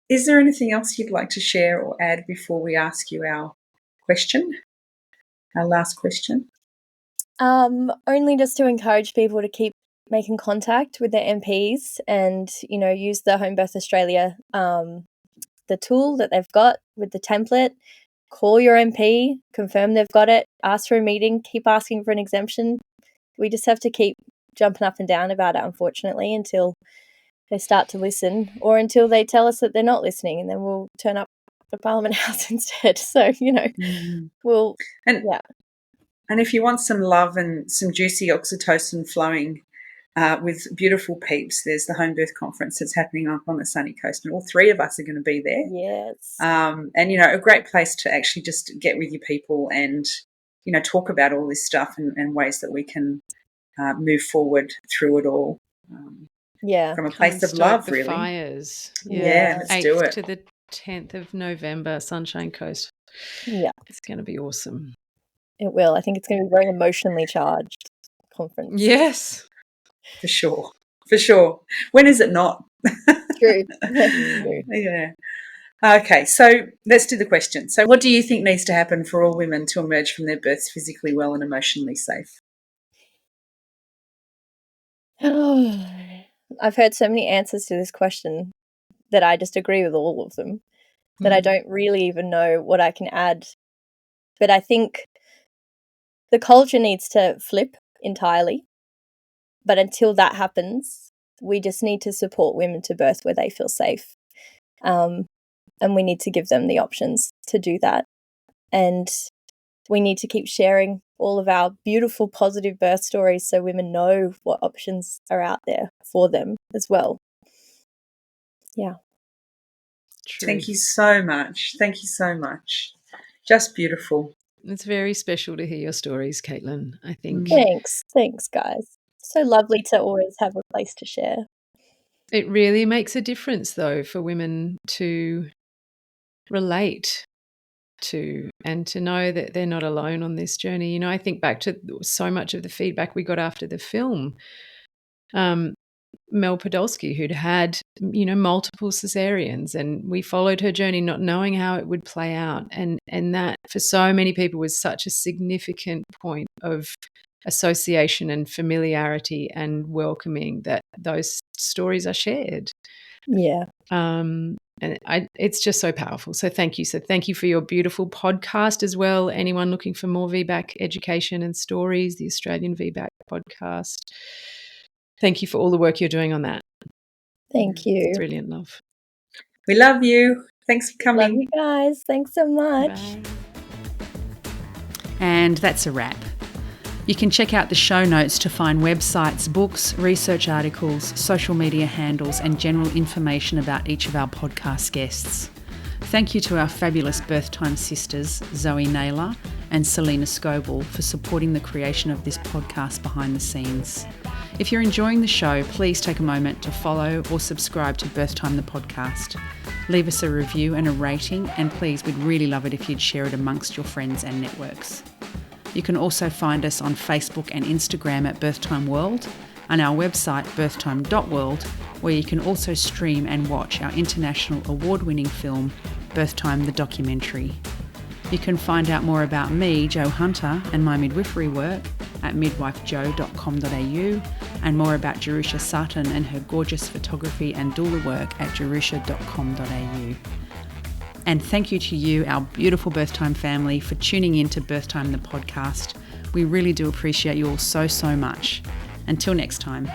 Is there anything else you'd like to share or add before we ask you our question, our last question? Only just to encourage people to keep making contact with their MPs and, you know, use the Home Birth Australia, the tool that they've got with the template. Call your MP, confirm they've got it, ask for a meeting, keep asking for an exemption. We just have to keep jumping up and down about it, unfortunately, until they start to listen or until they tell us that they're not listening, and then we'll turn up at Parliament House instead. So, you know, we'll... And if you want some love and some juicy oxytocin flowing with beautiful peeps, there's the Home Birth Conference that's happening up on the sunny coast, and all 3 of us are going to be there. Yes. And, you know, a great place to actually just get with your people and, you know, talk about all this stuff and ways that we can move forward through it all. From a place of love, really. Fires. Yeah, let's do it. 8th to the 10th of November, Sunshine Coast Yeah. It's going to be awesome. It will. I think it's going to be a very emotionally charged conference. Yes. For sure. For sure. When is it not? True. Yeah. Okay, so let's do the question. So what do you think needs to happen for all women to emerge from their births physically well and emotionally safe? I've heard so many answers to this question that I just agree with all of them, that I don't really even know what I can add. But I think the culture needs to flip entirely. But until that happens, we just need to support women to birth where they feel safe. And we need to give them the options to do that. And we need to keep sharing all of our beautiful, positive birth stories so women know what options are out there for them as well. Yeah. True. Thank you so much. Thank you so much. Just beautiful. It's very special to hear your stories, Katelyn, I think. Thanks, guys. So lovely to always have a place to share. It really makes a difference, though, for women to relate to and to know that they're not alone on this journey. I think back to so much of the feedback we got after the film. Mel Podolsky, who'd had, multiple caesareans, and we followed her journey not knowing how it would play out. And that for so many people was such a significant point of association and familiarity and welcoming that those stories are shared. Yeah. And it's just so powerful. So thank you. So thank you for your beautiful podcast as well. Anyone looking for more VBAC education and stories, the Australian VBAC podcast. Thank you for all the work you're doing on that. Thank you. It's brilliant, love. We love you. Thanks for coming. Love you guys. Thanks so much. Bye. And that's a wrap. You can check out the show notes to find websites, books, research articles, social media handles, and general information about each of our podcast guests. Thank you to our fabulous birth time sisters, Zoe Naylor and Selena Scoble, for supporting the creation of this podcast behind the scenes. If you're enjoying the show, please take a moment to follow or subscribe to Birth Time the podcast. Leave us a review and a rating, and please, we'd really love it if you'd share it amongst your friends and networks. You can also find us on Facebook and Instagram at Birthtime World, and our website birthtime.world, where you can also stream and watch our international award-winning film, Birthtime the Documentary. You can find out more about me, Jo Hunter, and my midwifery work at midwifejo.com.au, and more about Jerusha Sutton and her gorgeous photography and doula work at jerusha.com.au. And thank you to you, our beautiful Birth Time family, for tuning in to Birth Time the podcast. We really do appreciate you all so, so much. Until next time.